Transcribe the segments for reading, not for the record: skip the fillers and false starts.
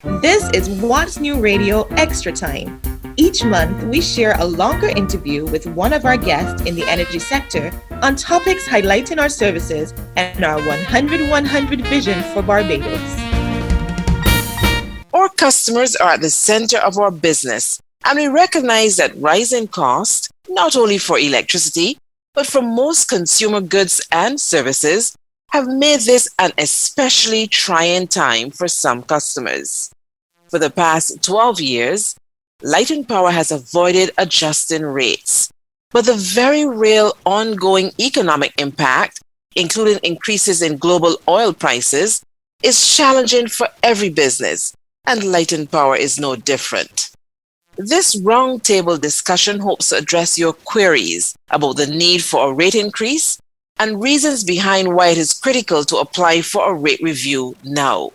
This is What's New Radio Extra Time. Each month, we share a longer interview with one of our guests in the energy sector on topics highlighting our services and our 100-100 vision for Barbados. Our customers are at the center of our business, and we recognize that rising costs, not only for electricity, but for most consumer goods and services, have made this an especially trying time for some customers. For the past 12 years, Light and Power has avoided adjusting rates, but the very real ongoing economic impact, including increases in global oil prices, is challenging for every business, and Light and Power is no different. This roundtable discussion hopes to address your queries about the need for a rate increase and reasons behind why it is critical to apply for a rate review now.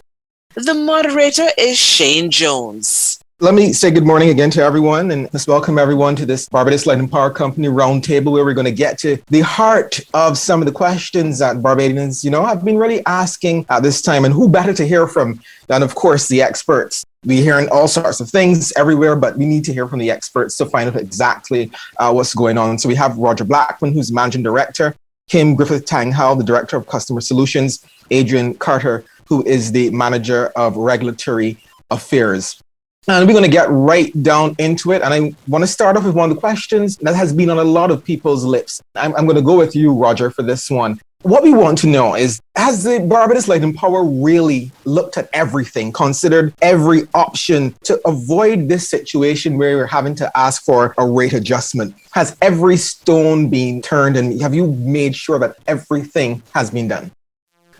The moderator is Shane Jones. Let me say good morning again to everyone, and let's welcome everyone to this Barbados Light and Power Company roundtable, where we're going to get to the heart of some of the questions that Barbadians, have been really asking at this time. And who better to hear from than, of course, the experts? We're hearing all sorts of things everywhere, but we need to hear from the experts to find out exactly what's going on. So we have Roger Blackman, who's Managing Director, Kim Griffith-Tanghal, the Director of Customer Solutions, Adrian Carter, who is the Manager of Regulatory Affairs. And we're going to get right down into it. And I want to start off with one of the questions that has been on a lot of people's lips. I'm going to go with you, Roger, for this one. What we want to know is, has the Barbados Light and Power really looked at everything, considered every option to avoid this situation where we're having to ask for a rate adjustment? Has every stone been turned, and have you made sure that everything has been done?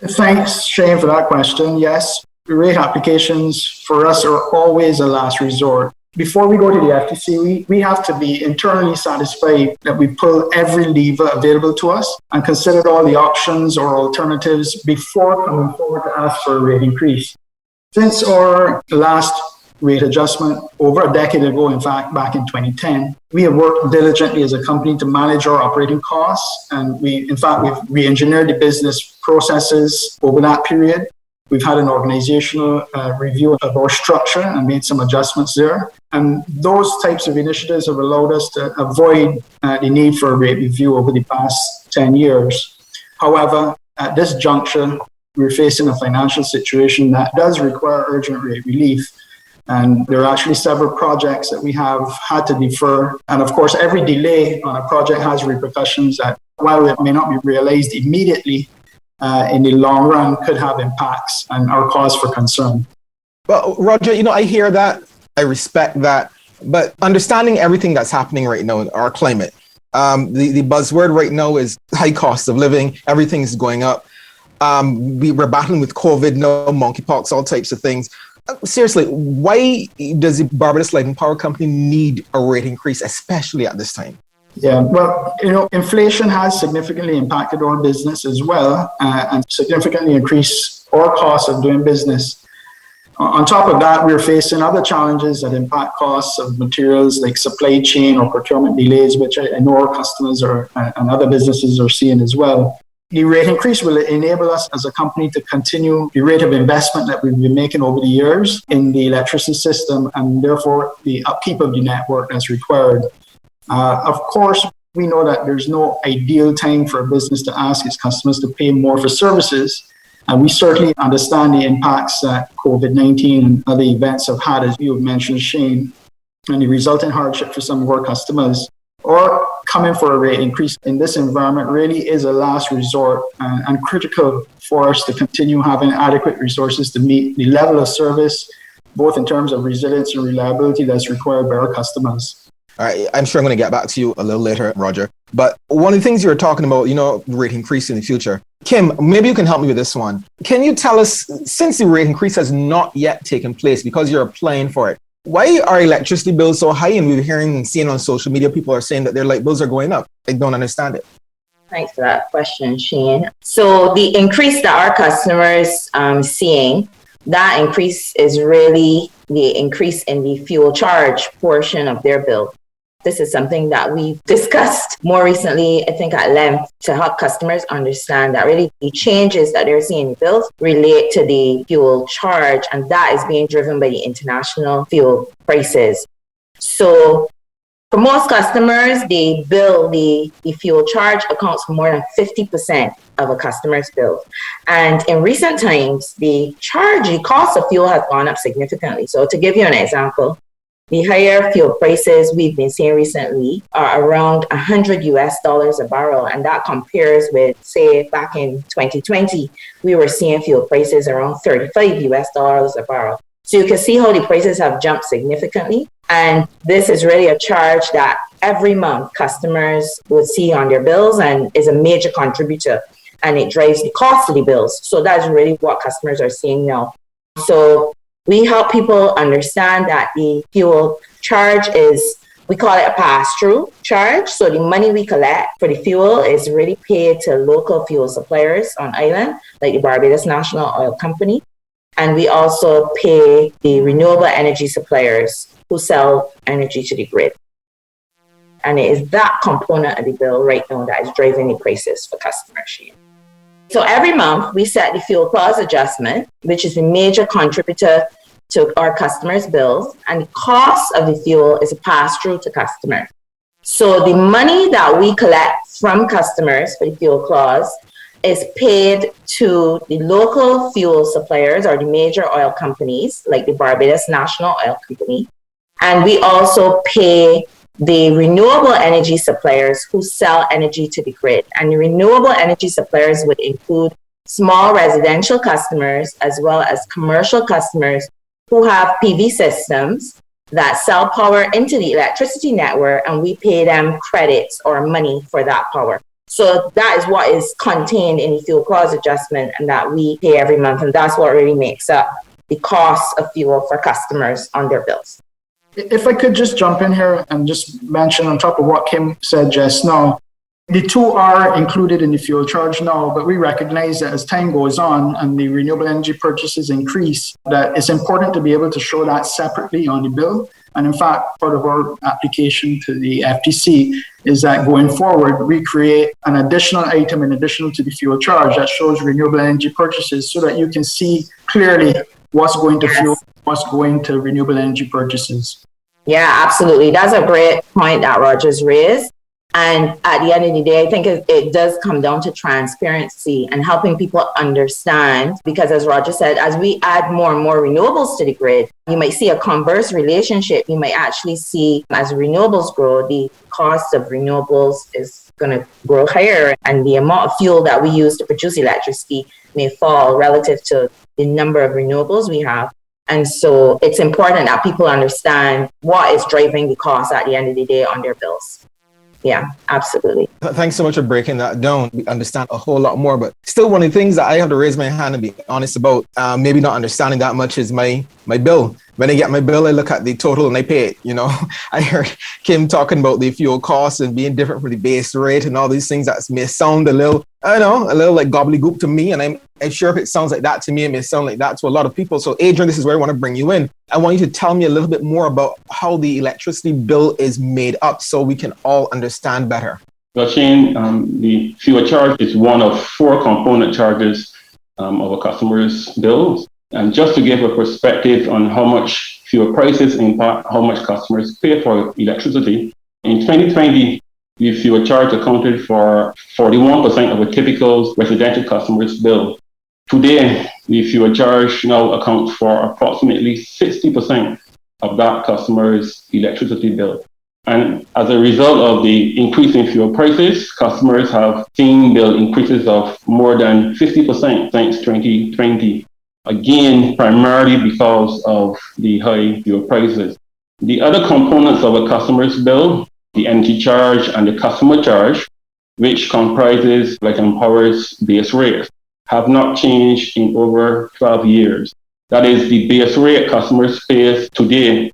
Thanks, Shane, for that question. Yes, rate applications for us are always a last resort. Before we go to the FTC, we have to be internally satisfied that we pull every lever available to us and consider all the options or alternatives before coming forward to ask for a rate increase. Since our last rate adjustment over a decade ago, in fact, back in 2010, we have worked diligently as a company to manage our operating costs. And we've re-engineered the business processes over that period. We've had an organizational review of our structure and made some adjustments there. And those types of initiatives have allowed us to avoid the need for a rate review over the past 10 years. However, at this juncture, we're facing a financial situation that does require urgent rate relief. And there are actually several projects that we have had to defer. And of course, every delay on a project has repercussions that, while it may not be realized immediately, in the long run could have impacts and are cause for concern. Well, Roger, I hear that, I respect that, but understanding everything that's happening right now in our climate, the buzzword right now is high cost of living, everything is going up. We're battling with COVID now, monkeypox, all types of things. Seriously, why does the Barbados Light and Power Company need a rate increase, especially at this time? Yeah, well, inflation has significantly impacted our business as well, and significantly increased our cost of doing business. On top of that, we're facing other challenges that impact costs of materials like supply chain or procurement delays, which I know our customers and other businesses are seeing as well. The rate increase will enable us as a company to continue the rate of investment that we've been making over the years in the electricity system, and therefore the upkeep of the network as required. Of course, we know that there's no ideal time for a business to ask its customers to pay more for services. And we certainly understand the impacts that COVID-19 and other events have had, as you have mentioned, Shane, and the resulting hardship for some of our customers. Or coming for a rate increase in this environment really is a last resort and critical for us to continue having adequate resources to meet the level of service, both in terms of resilience and reliability that's required by our customers. All right, I'm sure I'm going to get back to you a little later, Roger. But one of the things you were talking about, rate increase in the future. Kim, maybe you can help me with this one. Can you tell us, since the rate increase has not yet taken place because you're applying for it, why are electricity bills so high? And we were hearing and seeing on social media, people are saying that their light bills are going up. I don't understand it. Thanks for that question, Shane. So the increase that our customers seeing, that increase is really the increase in the fuel charge portion of their bill. This is something that we've discussed more recently, I think at length, to help customers understand that really the changes that they're seeing in bills relate to the fuel charge, and that is being driven by the international fuel prices. So for most customers, the fuel charge accounts for more than 50% of a customer's bill. And in recent times, the cost of fuel has gone up significantly. So to give you an example, the higher fuel prices we've been seeing recently are around $100 a barrel. And that compares with, say, back in 2020, we were seeing fuel prices around $35 a barrel. So you can see how the prices have jumped significantly. And this is really a charge that every month customers will see on their bills and is a major contributor. And it drives the cost of the bills. So that's really what customers are seeing now. So we help people understand that the fuel charge is, we call it a pass-through charge. So the money we collect for the fuel is really paid to local fuel suppliers on island, like the Barbados National Oil Company. And we also pay the renewable energy suppliers who sell energy to the grid. And it is that component of the bill right now that is driving the prices for customers. So every month we set the fuel clause adjustment, which is a major contributor to our customers' bills, and the cost of the fuel is a pass-through to customers. So the money that we collect from customers for the fuel clause is paid to the local fuel suppliers or the major oil companies, like the Barbados National Oil Company. And we also pay the renewable energy suppliers who sell energy to the grid. And the renewable energy suppliers would include small residential customers as well as commercial customers who have PV systems that sell power into the electricity network, and we pay them credits or money for that power. So that is what is contained in the fuel clause adjustment and that we pay every month. And that's what really makes up the cost of fuel for customers on their bills. If I could just jump in here and just mention on top of what Kim said just now, the two are included in the fuel charge now, but we recognize that as time goes on and the renewable energy purchases increase, that it's important to be able to show that separately on the bill. And in fact, part of our application to the FTC is that going forward, we create an additional item in addition to the fuel charge that shows renewable energy purchases so that you can see clearly what's going to fuel, what's going to renewable energy purchases. Yeah, absolutely. That's a great point that Roger's raised. And at the end of the day, I think it does come down to transparency and helping people understand, because as Roger said, as we add more and more renewables to the grid, you might see a converse relationship. You might actually see as renewables grow, the cost of renewables is going to grow higher, and the amount of fuel that we use to produce electricity may fall relative to the number of renewables we have. And so it's important that people understand what is driving the cost at the end of the day on their bills. Yeah, absolutely. Thanks so much for breaking that down. We understand a whole lot more, but still one of the things that I have to raise my hand and be honest about, maybe not understanding that much, is my bill. When I get my bill, I look at the total and I pay it. You know, I heard Kim talking about the fuel costs and being different from the base rate and all these things that may sound a little like gobbledygook to me. And I'm sure if it sounds like that to me, it may sound like that to a lot of people. So Adrian, this is where I want to bring you in. I want you to tell me a little bit more about how the electricity bill is made up so we can all understand better. Well, Shane, the fuel charge is one of four component charges of a customer's bills. And just to give a perspective on how much fuel prices impact how much customers pay for electricity, in 2020, the fuel charge accounted for 41% of a typical residential customer's bill. Today, the fuel charge now accounts for approximately 60% of that customer's electricity bill. And as a result of the increase in fuel prices, customers have seen bill increases of more than 50% since 2020. Again, primarily because of the high fuel prices. The other components of a customer's bill, the energy charge and the customer charge, which comprises Light and Power's base rate, have not changed in over 12 years. That is, the base rate customers pay today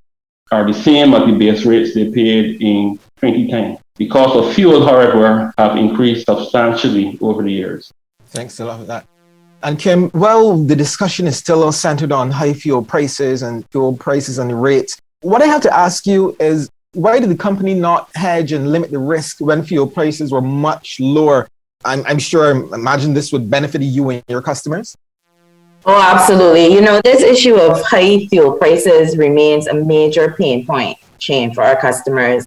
are the same as the base rates they paid in 2010. The cost of fuel, however, have increased substantially over the years. Thanks a lot for that. And Kim, well, the discussion is still all centered on high fuel prices and the rates. What I have to ask you is, Why did the company not hedge and limit the risk when fuel prices were much lower? I'm sure, imagine this would benefit you and your customers. Oh, absolutely. This issue of high fuel prices remains a major pain point chain for our customers.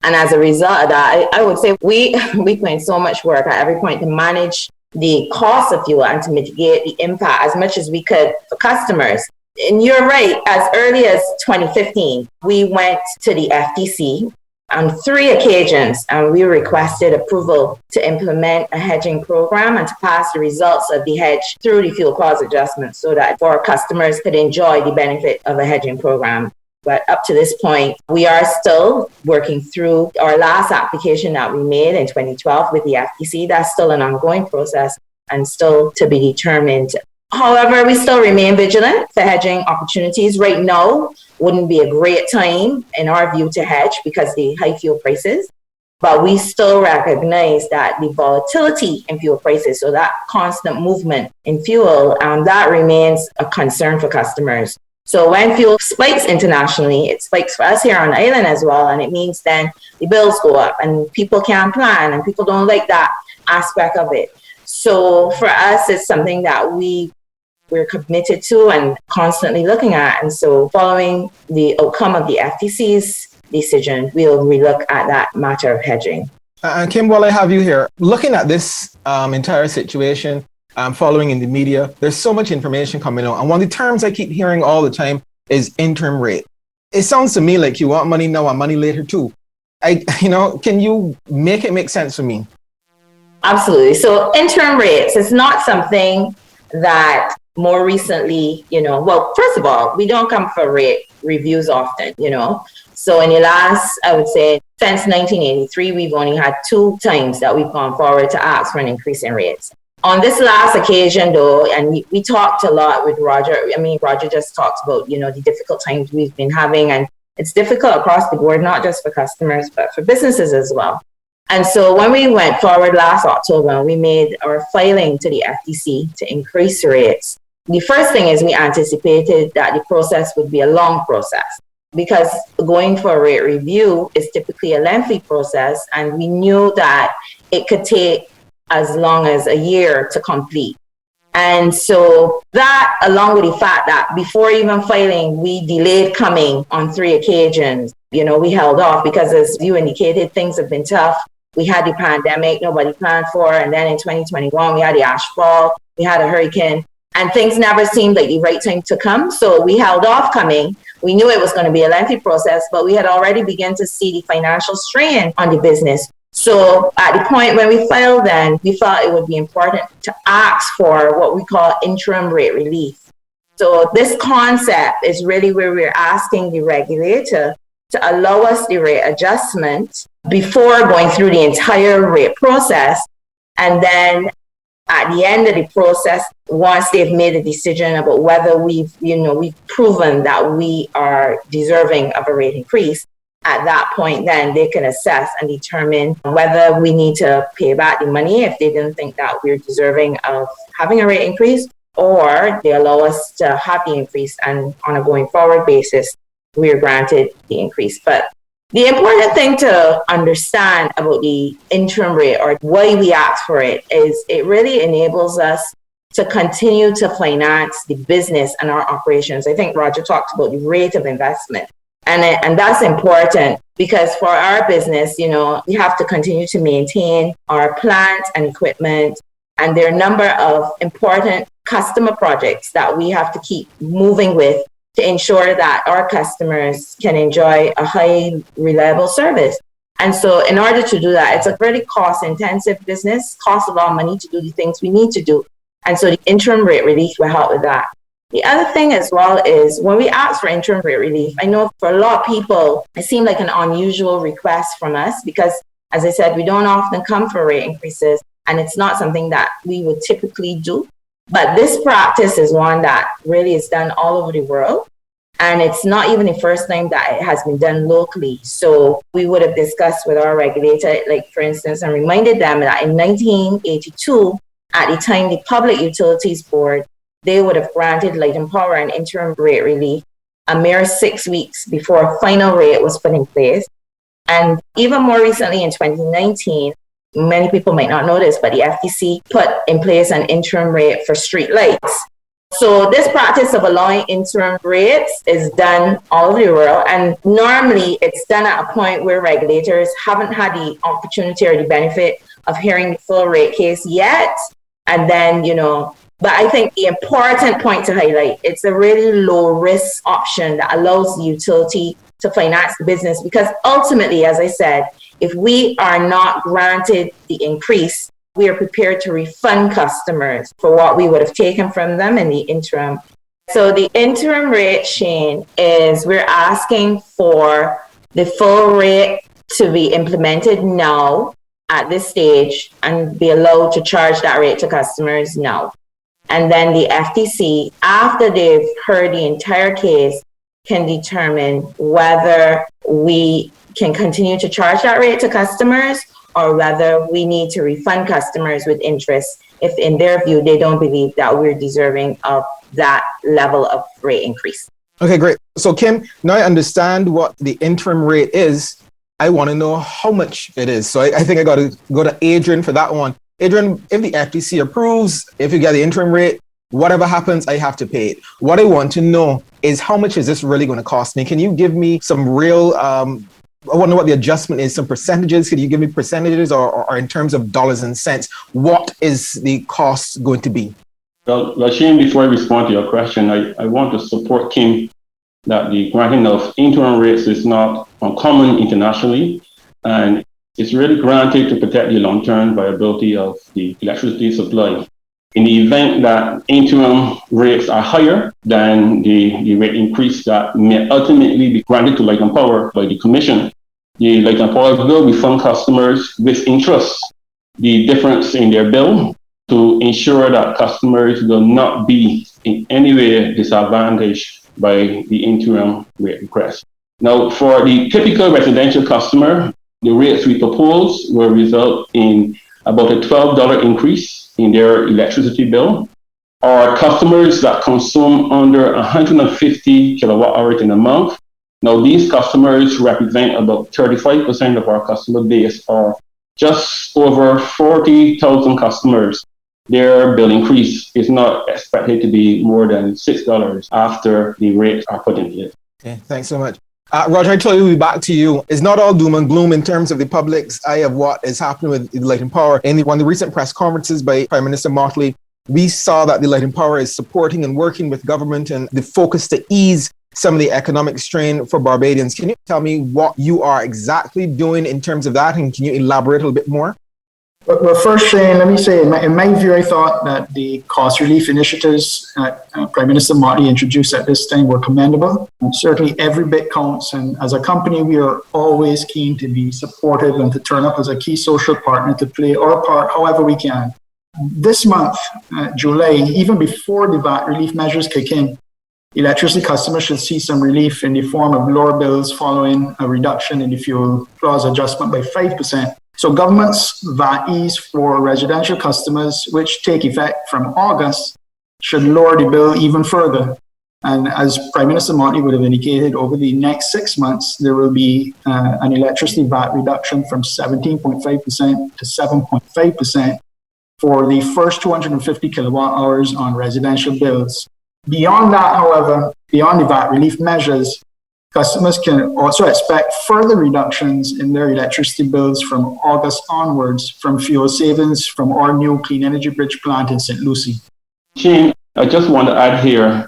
And as a result of that, I would say we put in so much work at every point to manage the cost of fuel and to mitigate the impact as much as we could for customers. And you're right, as early as 2015, we went to the FTC on 3 occasions and we requested approval to implement a hedging program and to pass the results of the hedge through the fuel clause adjustment so that our customers could enjoy the benefit of a hedging program. But up to this point, we are still working through our last application that we made in 2012 with the FTC. That's still an ongoing process and still to be determined. However, we still remain vigilant for hedging opportunities. Right now wouldn't be a great time, in our view, to hedge because the high fuel prices. But we still recognize that the volatility in fuel prices, so that constant movement in fuel, that remains a concern for customers. So when fuel spikes internationally, it spikes for us here on the island as well. And it means then the bills go up and people can't plan and people don't like that aspect of it. So for us, it's something that we're committed to and constantly looking at. And so following the outcome of the FTC's decision, we'll relook at that matter of hedging. Kim, while I have you here, looking at this entire situation, following in the media, there's so much information coming out. And one of the terms I keep hearing all the time is interim rate. It sounds to me like you want money now and money later too. Can you make it make sense for me? Absolutely. So interim rates is not something that more recently, well, first of all, we don't come for rate reviews often, So in the last, I would say, since 1983, we've only had 2 times that we've gone forward to ask for an increase in rates. On this last occasion, though, and we talked a lot with Roger. Roger just talked about, the difficult times we've been having. And it's difficult across the board, not just for customers, but for businesses as well. And so when we went forward last October, we made our filing to the FTC to increase rates. The first thing is we anticipated that the process would be a long process because going for a rate review is typically a lengthy process. And we knew that it could take as long as a year to complete. And so that, along with the fact that before even filing, we delayed coming on 3 occasions. We held off because, as you indicated, things have been tough. We had the pandemic nobody planned for. And then in 2021, we had the ash fall, we had a hurricane, and things never seemed like the right time to come. So we held off coming. We knew it was going to be a lengthy process, but we had already begun to see the financial strain on the business. So at the point when we filed then, we thought it would be important to ask for what we call interim rate relief. So this concept is really where we're asking the regulator to allow us the rate adjustment before going through the entire rate process. And then at the end of the process, once they've made a decision about whether we've proven that we are deserving of a rate increase, at that point, then they can assess and determine whether we need to pay back the money if they didn't think that we're deserving of having a rate increase, or they allow us to have the increase and on a going forward basis, we're granted the increase. But the important thing to understand about the interim rate or why we ask for it is it really enables us to continue to finance the business and our operations. I think Roger talked about the rate of investment. And that's important because for our business, we have to continue to maintain our plant and equipment. And there are a number of important customer projects that we have to keep moving with to ensure that our customers can enjoy a high, reliable service. And so in order to do that, it's a very cost-intensive business, costs a lot of money to do the things we need to do. And so the interim rate relief will help with that. The other thing as well is when we ask for interim rate relief, I know for a lot of people, it seemed like an unusual request from us because, as I said, we don't often come for rate increases and it's not something that we would typically do. But this practice is one that really is done all over the world. And it's not even the first time that it has been done locally. So we would have discussed with our regulator, like for instance, and reminded them that in 1982, at the time the Public Utilities Board, they would have granted Light and Power an interim rate relief a mere 6 weeks before a final rate was put in place. And even more recently in 2019, many people might not know this, but the FTC put in place an interim rate for street lights. So this practice of allowing interim rates is done all over the world. And normally it's done at a point where regulators haven't had the opportunity or the benefit of hearing the full rate case yet. And then, but I think the important point to highlight, it's a really low risk option that allows the utility to finance the business, because ultimately, as I said, if we are not granted the increase, we are prepared to refund customers for what we would have taken from them in the interim. So the interim rate, Shane, is we're asking for the full rate to be implemented now at this stage and be allowed to charge that rate to customers now. And then the FTC, after they've heard the entire case, can determine whether we can continue to charge that rate to customers or whether we need to refund customers with interest if, in their view, they don't believe that we're deserving of that level of rate increase. Okay, great. So, Kim, now I understand what the interim rate is. I want to know how much it is. So I think I got to go to Adrian for that one. Adrian, if the FTC approves, if you get the interim rate, whatever happens, I have to pay it. What I want to know is how much is this really going to cost me? Can you give me some real, I want to know what the adjustment is, some percentages. Can you give me percentages or in terms of dollars and cents? What is the cost going to be? Well, Shane, before I respond to your question, I want to support Kim that the granting of interim rates is not uncommon internationally, and it's really granted to protect the long-term viability of the electricity supply. In the event that interim rates are higher than the rate increase that may ultimately be granted to Light and Power by the Commission, the Light and Power will refund customers with interest the difference in their bill to ensure that customers will not be in any way disadvantaged by the interim rate request. Now, for the typical residential customer, the rates we propose will result in about a $12 increase in their electricity bill. Our customers that consume under 150 kilowatt hours in a month, now these customers represent about 35% of our customer base, or just over 40,000 customers. Their bill increase is not expected to be more than $6 after the rates are put in place. Okay, thanks so much. Roger, I told you we'll be back to you. It's not all doom and gloom in terms of the public's eye of what is happening with the Light and Power. In one of the recent press conferences by Prime Minister Motley, we saw that the Light and Power is supporting and working with government and the focus to ease some of the economic strain for Barbadians. Can you tell me what you are exactly doing in terms of that, and can you elaborate a little bit more? Well, first, Shane, let me say, in my view, I thought that the cost relief initiatives that Prime Minister Motley introduced at this time were commendable. And certainly, every bit counts. And as a company, we are always keen to be supportive and to turn up as a key social partner to play our part however we can. This month, July, even before the VAT relief measures kick in, electricity customers should see some relief in the form of lower bills following a reduction in the fuel clause adjustment by 5%. So government's VAT ease for residential customers, which take effect from August, should lower the bill even further. And as Prime Minister Motley would have indicated, over the next 6 months, there will be an electricity VAT reduction from 17.5% to 7.5% for the first 250 kilowatt hours on residential bills. Beyond that, however, beyond the VAT relief measures, customers can also expect further reductions in their electricity bills from August onwards from fuel savings from our new clean energy bridge plant in St. Lucie. Shane, I just want to add here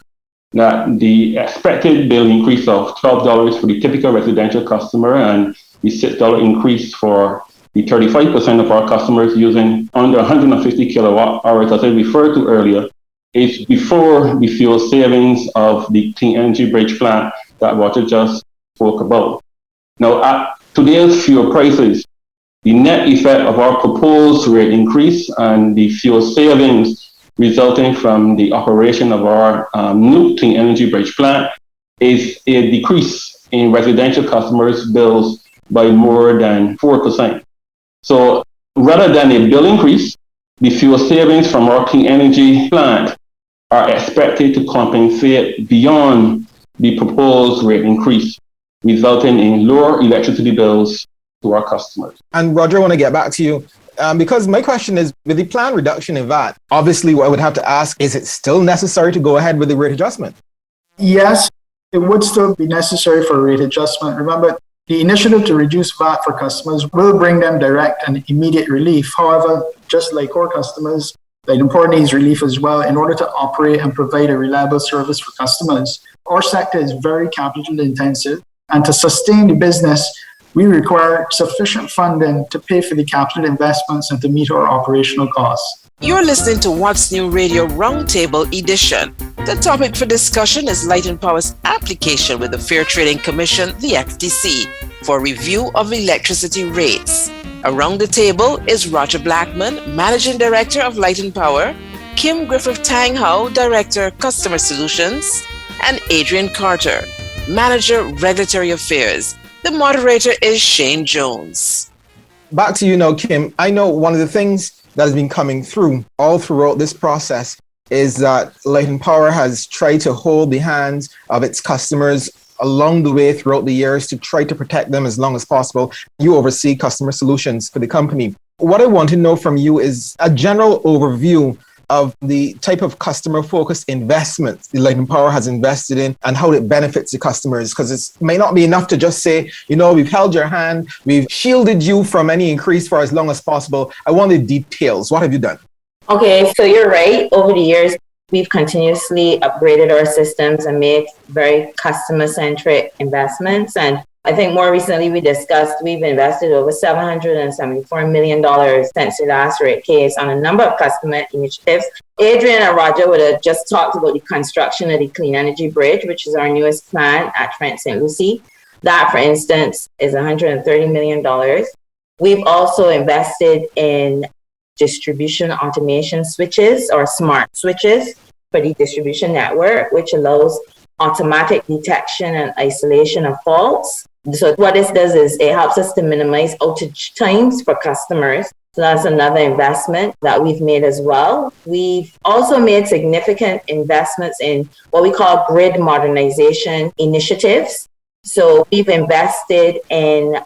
that the expected bill increase of $12 for the typical residential customer and the $6 increase for the 35% of our customers using under 150 kilowatt hours, as I referred to earlier, is before the fuel savings of the clean energy bridge plant that Roger just spoke about. Now, at today's fuel prices, the net effect of our proposed rate increase and the fuel savings resulting from the operation of our new clean energy bridge plant is a decrease in residential customers' bills by more than 4%. So rather than a bill increase, the fuel savings from our clean energy plant are expected to compensate beyond the proposed rate increase, resulting in lower electricity bills to our customers. And Roger, I want to get back to you. Because my question is, with the planned reduction in VAT, obviously what I would have to ask, is it still necessary to go ahead with the rate adjustment? Yes, it would still be necessary for a rate adjustment. Remember, the initiative to reduce VAT for customers will bring them direct and immediate relief. However, just like core customers, Light and Power needs relief as well in order to operate and provide a reliable service for customers. Our sector is very capital intensive, and to sustain the business, we require sufficient funding to pay for the capital investments and to meet our operational costs. You're listening to What's New Radio Roundtable Edition. The topic for discussion is Light and Power's application with the Fair Trading Commission, the FTC, for review of electricity rates. Around the table is Roger Blackman, Managing Director of Light and Power, Kim Griffith-Tanghow, Director, Customer Solutions, and Adrian Carter, Manager, Regulatory Affairs. The moderator is Shane Jones. Back to you now, Kim. I know one of the things that has been coming through all throughout this process is that Light and Power has tried to hold the hands of its customers along the way throughout the years to try to protect them as long as possible. You oversee customer solutions for the company. What I want to know from you is a general overview of the type of customer-focused investments the Light and Power has invested in and how it benefits the customers. Because it may not be enough to just say, we've held your hand, we've shielded you from any increase for as long as possible. I want the details. What have you done? Okay, so you're right. Over the years, we've continuously upgraded our systems and made very customer-centric investments. And I think more recently we discussed we've invested over $774 million since the last rate case on a number of customer initiatives. Adrian and Roger would have just talked about the construction of the Clean Energy Bridge, which is our newest plan at Trent St. Lucie. That, for instance, is $130 million. We've also invested in distribution automation switches or smart switches for the distribution network, which allows automatic detection and isolation of faults. So what this does is it helps us to minimize outage times for customers. So that's another investment that we've made as well. We've also made significant investments in what we call grid modernization initiatives. So we've invested in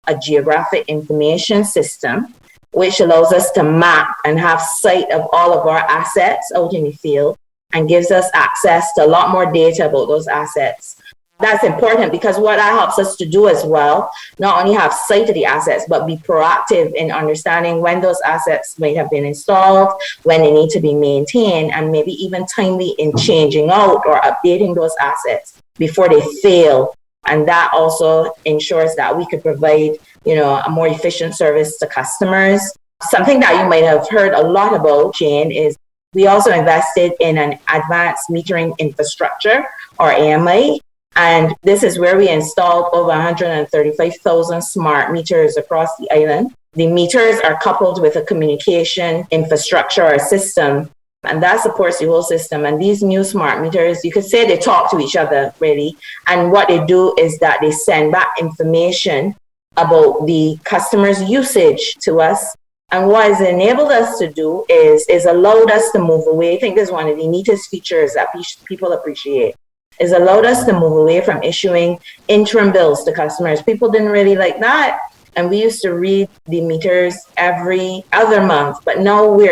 a geographic information system, which allows us to map and have sight of all of our assets out in the field and gives us access to a lot more data about those assets. That's important because what that helps us to do as well, not only have sight of the assets, but be proactive in understanding when those assets may have been installed, when they need to be maintained, and maybe even timely in changing out or updating those assets before they fail. And that also ensures that we could provide, a more efficient service to customers. Something that you might have heard a lot about, Jane, is we also invested in an advanced metering infrastructure, or AMI. And this is where we installed over 135,000 smart meters across the island. The meters are coupled with a communication infrastructure or system, and that supports the whole system. And these new smart meters, you could say they talk to each other, really. And what they do is that they send back information about the customer's usage to us. And what it's enabled us to do is allowed us to move away. I think this is one of the neatest features that people appreciate. Is allowed us to move away from issuing interim bills to customers. People didn't really like that. And we used to read the meters every other month. But now we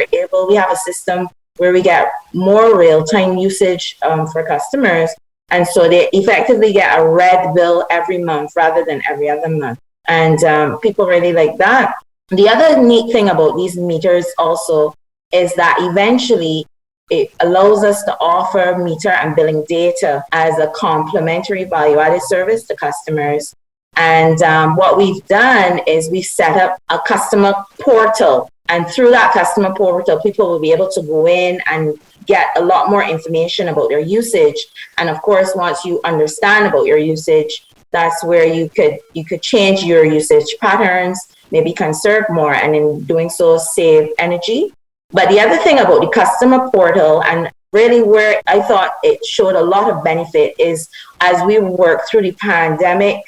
have a system where we get more real-time usage for customers. And so they effectively get a red bill every month rather than every other month. And people really like that. The other neat thing about these meters also is that eventually it allows us to offer meter and billing data as a complementary value-added service to customers. And what we've done is we've set up a customer portal. And through that customer portal, people will be able to go in and get a lot more information about their usage. And of course, once you understand about your usage, that's where you could change your usage patterns, maybe conserve more, and in doing so, save energy. But the other thing about the customer portal, and really where I thought it showed a lot of benefit, is as we worked through the pandemic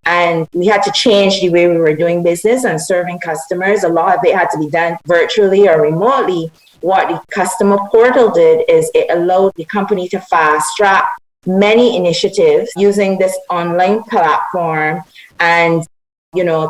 and we had to change the way we were doing business and serving customers, a lot of it had to be done virtually or remotely. What the customer portal did is it allowed the company to fast track many initiatives using this online platform and,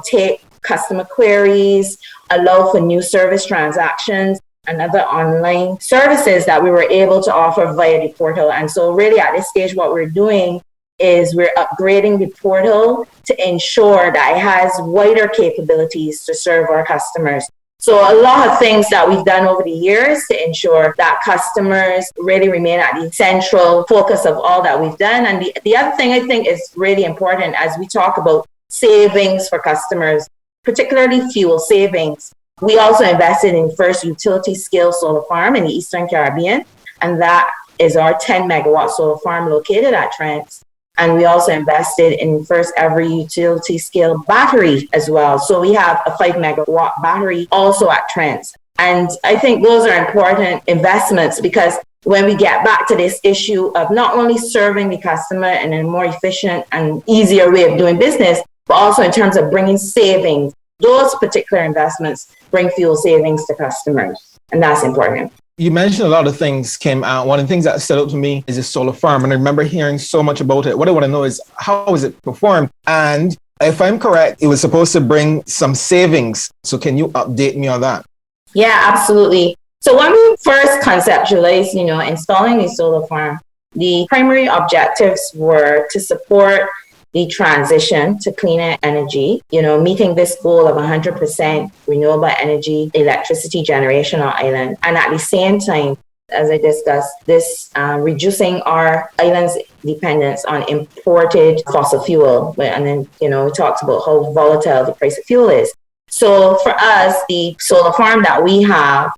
take customer queries, allow for new service transactions, and other online services that we were able to offer via the portal. And so really at this stage, what we're doing is we're upgrading the portal to ensure that it has wider capabilities to serve our customers. So a lot of things that we've done over the years to ensure that customers really remain at the central focus of all that we've done. And the other thing I think is really important as we talk about savings for customers, particularly fuel savings. We also invested in first utility scale solar farm in the Eastern Caribbean, and that is our 10 megawatt solar farm located at Trent. And we also invested in first ever utility scale battery as well. So we have a 5 megawatt battery also at Trent. And I think those are important investments because when we get back to this issue of not only serving the customer in a more efficient and easier way of doing business, but also in terms of bringing savings, those particular investments bring fuel savings to customers. And that's important. You mentioned a lot of things came out. One of the things that stood out to me is a solar farm. And I remember hearing so much about it. What I want to know is how was it performed? And if I'm correct, it was supposed to bring some savings. So can you update me on that? Yeah, absolutely. So when we first conceptualized, installing the solar farm, the primary objectives were to support the transition to cleaner energy, meeting this goal of 100% renewable energy, electricity generation on island. And at the same time, as I discussed, this reducing our island's dependence on imported fossil fuel. And then, we talked about how volatile the price of fuel is. So for us, the solar farm that we have,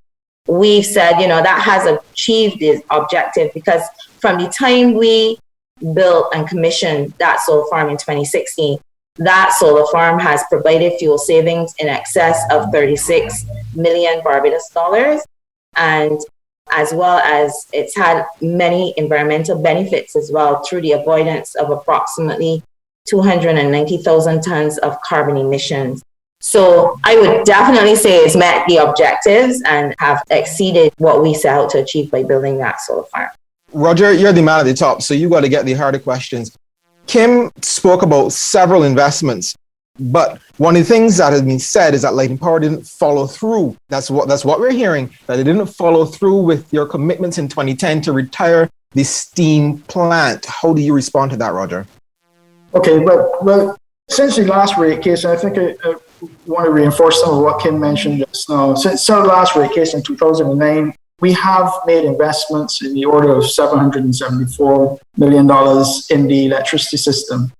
we've said, that has achieved this objective because from the time we built and commissioned that solar farm in 2016, that solar farm has provided fuel savings in excess of 36 million Barbados dollars. And as well as it's had many environmental benefits as well through the avoidance of approximately 290,000 tons of carbon emissions. So I would definitely say it's met the objectives and have exceeded what we set out to achieve by building that solar farm. Roger, you're the man at the top, so you got to get the harder questions. Kim spoke about several investments, but one of the things that has been said is that Lighting Power didn't follow through. That's what we're hearing, that it didn't follow through with your commitments in 2010 to retire the steam plant. How do you respond to that, Roger? Okay, well, since the last rate case, I think I want to reinforce some of what Kim mentioned just now. Since the last rate case in 2009, we have made investments in the order of $774 million in the electricity system.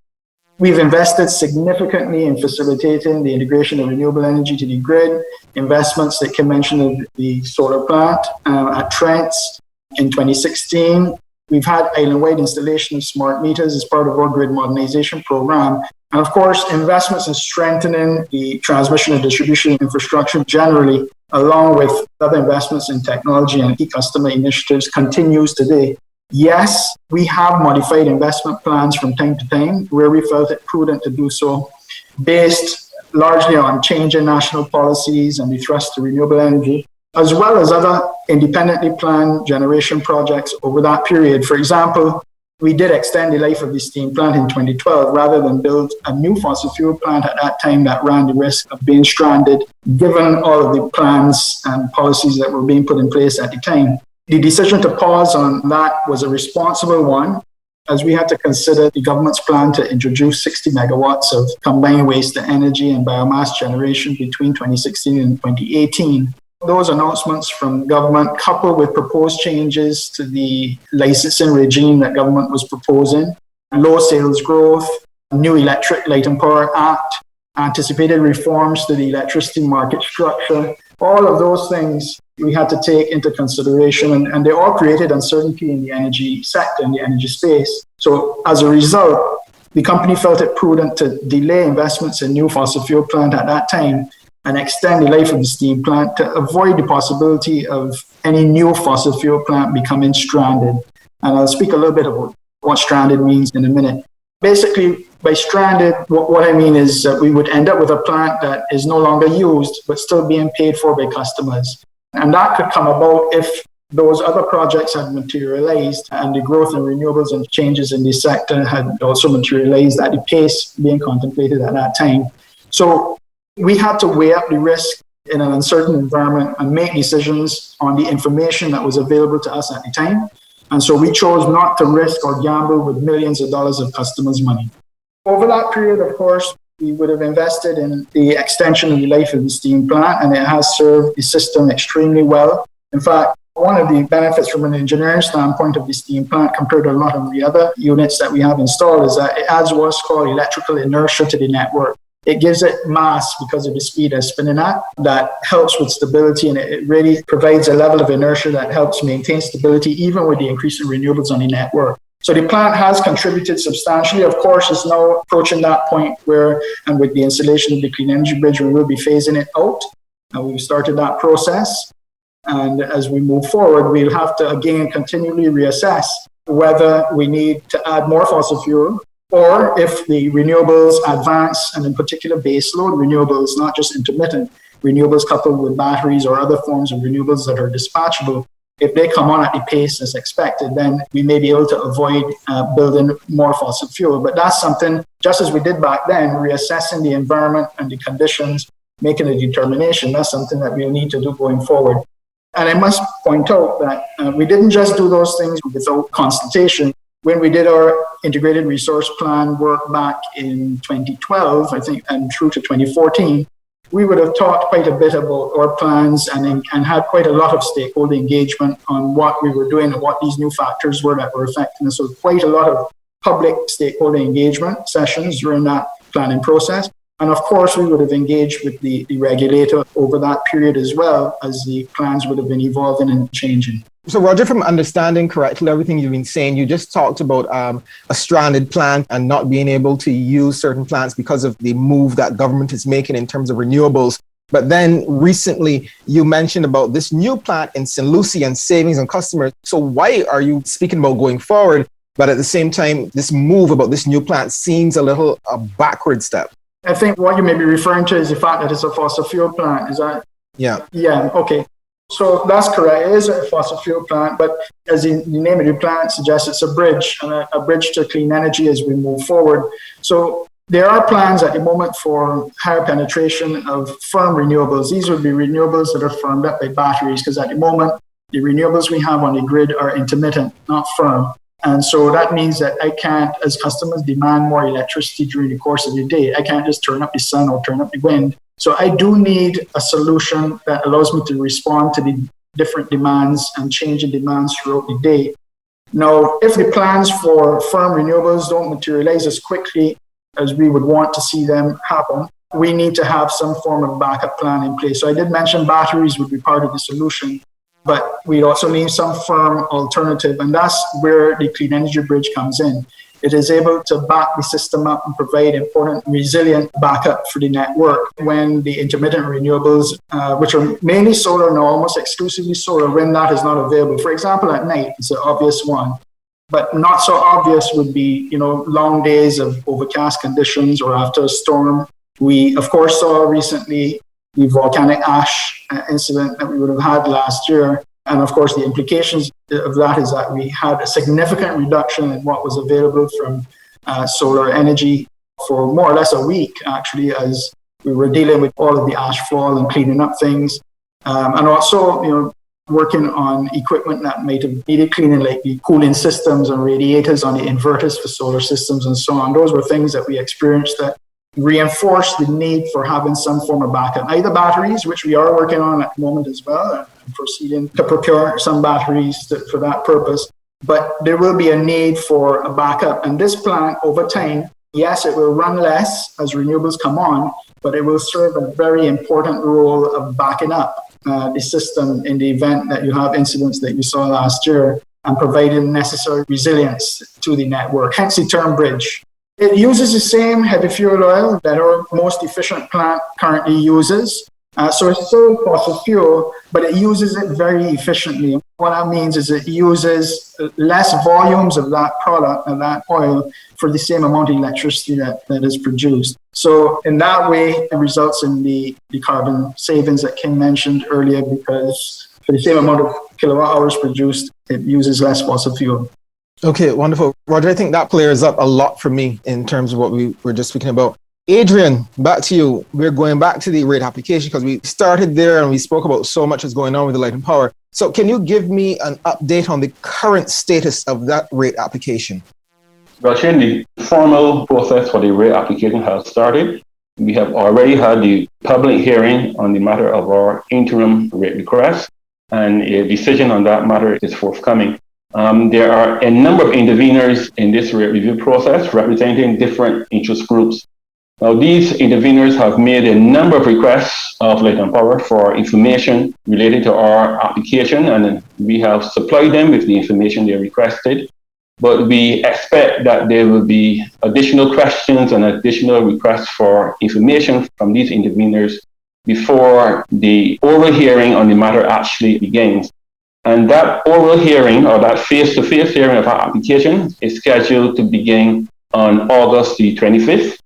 We've invested significantly in facilitating the integration of renewable energy to the grid, investments that Kim mentioned in the solar plant at Trent in 2016. We've had island-wide installation of smart meters as part of our grid modernization program. And of course, investments in strengthening the transmission and distribution infrastructure generally, along with other investments in technology and key customer initiatives, continues today. Yes, we have modified investment plans from time to time where we felt it prudent to do so, based largely on changing national policies and the thrust to renewable energy, as well as other independently planned generation projects over that period. For example, we did extend the life of the steam plant in 2012 rather than build a new fossil fuel plant at that time that ran the risk of being stranded, given all of the plans and policies that were being put in place at the time. The decision to pause on that was a responsible one, as we had to consider the government's plan to introduce 60 megawatts of combined waste to energy and biomass generation between 2016 and 2018. Those announcements from government, coupled with proposed changes to the licensing regime that government was proposing, low sales growth, new Electric Light and Power Act, anticipated reforms to the electricity market structure, all of those things we had to take into consideration, and they all created uncertainty in the energy sector, in the energy space. So as a result, the company felt it prudent to delay investments in new fossil fuel plant at that time and extend the life of the steam plant to avoid the possibility of any new fossil fuel plant becoming stranded. And I'll speak a little bit about what stranded means in a minute. Basically, by stranded, what I mean is that we would end up with a plant that is no longer used, but still being paid for by customers. And that could come about if those other projects had materialized and the growth in renewables and changes in the sector had also materialized at the pace being contemplated at that time. So We had to weigh up the risk in an uncertain environment and make decisions on the information that was available to us at the time. And so we chose not to risk or gamble with millions of dollars of customers' money. Over that period, of course, we would have invested in the extension of the life of the steam plant, and it has served the system extremely well. In fact, one of the benefits from an engineering standpoint of the steam plant compared to a lot of the other units that we have installed is that it adds what's called electrical inertia to the network. It gives it mass because of the speed it's spinning at that helps with stability, and it really provides a level of inertia that helps maintain stability even with the increase in renewables on the network. So the plant has contributed substantially. Of course, it's now approaching that point where, and with the installation of the Clean Energy Bridge, we will be phasing it out. And we've started that process. And as we move forward, we'll have to, again, continually reassess whether we need to add more fossil fuel or if the renewables advance, and in particular baseload renewables, not just intermittent renewables coupled with batteries or other forms of renewables that are dispatchable. If they come on at the pace as expected, then we may be able to avoid building more fossil fuel. But that's something, just as we did back then, reassessing the environment and the conditions, making a determination. That's something that we'll need to do going forward. And I must point out that we didn't just do those things without consultation. When we did our integrated resource plan work back in 2012, I think, and through to 2014, we would have talked quite a bit about our plans and had quite a lot of stakeholder engagement on what we were doing and what these new factors were that were affecting us. So quite a lot of public stakeholder engagement sessions during that planning process. And of course, we would have engaged with the regulator over that period as well, as the plans would have been evolving and changing. So Roger, if I'm understanding correctly everything you've been saying, you just talked about a stranded plant and not being able to use certain plants because of the move that government is making in terms of renewables. But then recently you mentioned about this new plant in St. Lucie and savings on customers. So why are you speaking about going forward, but at the same time, this move about this new plant seems a little a backward step? I think what you may be referring to is the fact that it's a fossil fuel plant. Is that? Yeah. Yeah, okay. So that's correct. It is a fossil fuel plant, but as the name of the plant suggests, it's a bridge, and a bridge to clean energy as we move forward. So there are plans at the moment for higher penetration of firm renewables. These would be renewables that are firmed up by batteries, because at the moment, the renewables we have on the grid are intermittent, not firm. And so that means that I can't, as customers demand more electricity during the course of the day, I can't just turn up the sun or turn up the wind. So I do need a solution that allows me to respond to the different demands and changing demands throughout the day. Now, if the plans for firm renewables don't materialize as quickly as we would want to see them happen, we need to have some form of backup plan in place. So I did mention batteries would be part of the solution, but we also need some firm alternative, and that's where the Clean Energy Bridge comes in. It is able to back the system up and provide important resilient backup for the network when the intermittent renewables, which are mainly solar and almost exclusively solar, when that is not available. For example, at night, it's an obvious one. But not so obvious would be, long days of overcast conditions or after a storm. We, of course, saw recently the volcanic ash incident that we would have had last year. And of course, the implications of that is that we had a significant reduction in what was available from solar energy for more or less a week, actually, as we were dealing with all of the ash fall and cleaning up things. And also, working on equipment that might have needed cleaning, like the cooling systems and radiators on the inverters for solar systems and so on. Those were things that we experienced that reinforced the need for having some form of backup. Either batteries, which we are working on at the moment as well, and proceeding to procure some batteries for that purpose. But there will be a need for a backup. And this plant, over time, yes, it will run less as renewables come on, but it will serve a very important role of backing up the system in the event that you have incidents that you saw last year and providing necessary resilience to the network, hence the term bridge. It uses the same heavy fuel oil that our most efficient plant currently uses. So it's still fossil fuel, but it uses it very efficiently. What that means is it uses less volumes of that product and that oil for the same amount of electricity that is produced. So in that way, it results in the carbon savings that Kim mentioned earlier, because for the same amount of kilowatt hours produced, it uses less fossil fuel. Okay, wonderful. Roger, I think that clears up a lot for me in terms of what we were just speaking about. Adrian, back to you. We're going back to the rate application because we started there and we spoke about so much that's going on with the Light and Power. So can you give me an update on the current status of that rate application? Well, Shane, the formal process for the rate application has started. We have already had the public hearing on the matter of our interim rate request, and a decision on that matter is forthcoming. There are a number of interveners in this rate review process representing different interest groups. Now, these interveners have made a number of requests of Light and Power for information related to our application, and we have supplied them with the information they requested. But we expect that there will be additional questions and additional requests for information from these interveners before the oral hearing on the matter actually begins. And that oral hearing, or that face-to-face hearing of our application, is scheduled to begin on August the 25th.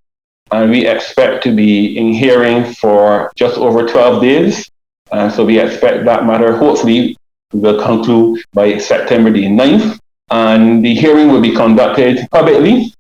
And we expect to be in hearing for just over 12 days. So we expect that matter hopefully will conclude by September the 9th. And the hearing will be conducted publicly,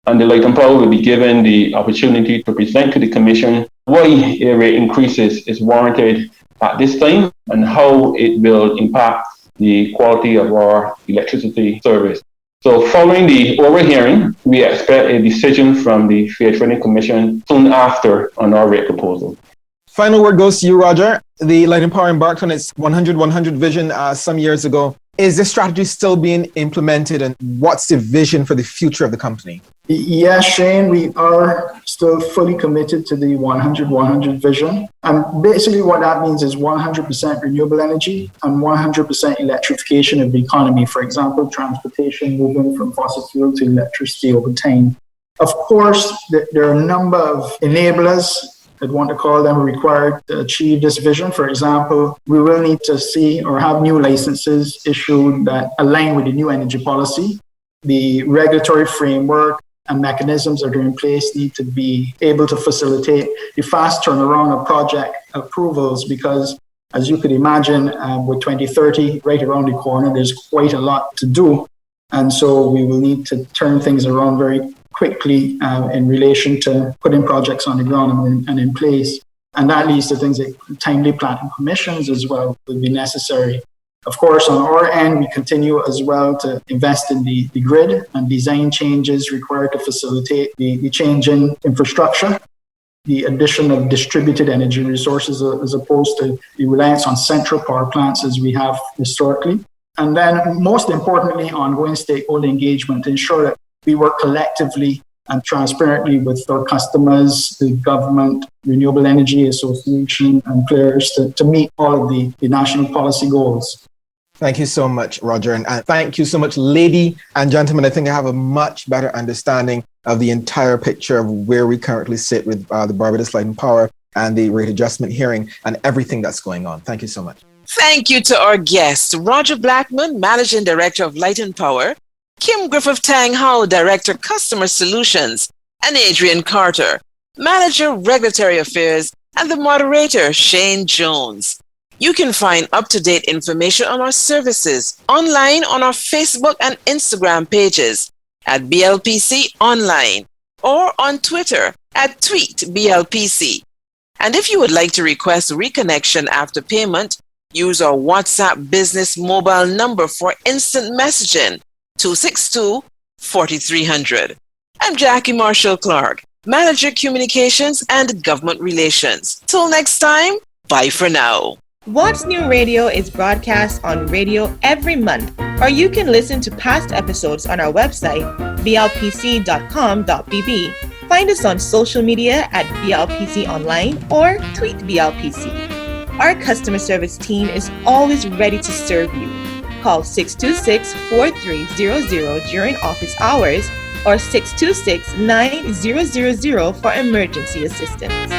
and the Light and Power will be given the opportunity to present to the Commission why a rate increases is warranted at this time and how it will impact the quality of our electricity service. So following the oral hearing, we expect a decision from the Fair Trading Commission soon after on our rate proposal. Final word goes to you, Roger. The Light and Power embarked on its 100-100 vision some years ago. Is this strategy still being implemented, and what's the vision for the future of the company? Yes, Shane, we are still fully committed to the 100-100 vision. And basically what that means is 100% renewable energy and 100% electrification of the economy. For example, transportation moving from fossil fuel to electricity over time. Of course, there are a number of enablers, I'd want to call them, required to achieve this vision. For example, we will need to see or have new licenses issued that align with the new energy policy. The regulatory framework and mechanisms that are in place need to be able to facilitate the fast turnaround of project approvals because, as you could imagine, with 2030 right around the corner, there's quite a lot to do. And so we will need to turn things around very quickly in relation to putting projects on the ground and in place. And that leads to things like timely planning permissions as well will be necessary. Of course, on our end, we continue as well to invest in the grid and design changes required to facilitate the change in infrastructure, the addition of distributed energy resources as opposed to the reliance on central power plants as we have historically. And then most importantly, ongoing stakeholder engagement to ensure that we work collectively and transparently with our customers, the government, Renewable Energy Association, and players to meet all of the national policy goals. Thank you so much, Roger. And thank you so much, lady and gentlemen. I think I have a much better understanding of the entire picture of where we currently sit with the Barbados Light and Power and the rate adjustment hearing and everything that's going on. Thank you so much. Thank you to our guests, Roger Blackman, Managing Director of Light and Power, Kim Griffith-Tang Howe, Director, Customer Solutions, and Adrian Carter, Manager, Regulatory Affairs, and the moderator, Shane Jones. You can find up-to-date information on our services online on our Facebook and Instagram pages at BLPC Online or on Twitter at TweetBLPC. And if you would like to request reconnection after payment, use our WhatsApp business mobile number for instant messaging, 262-4300. I'm Jackie Marshall-Clark, Manager Communications and Government Relations. Till next time, bye for now. What's New Radio is broadcast on radio every month, or you can listen to past episodes on our website, blpc.com.bb. Find us on social media at BLPC Online or tweet BLPC. Our customer service team is always ready to serve you. Call 626-4300 during office hours or 626-9000 for emergency assistance.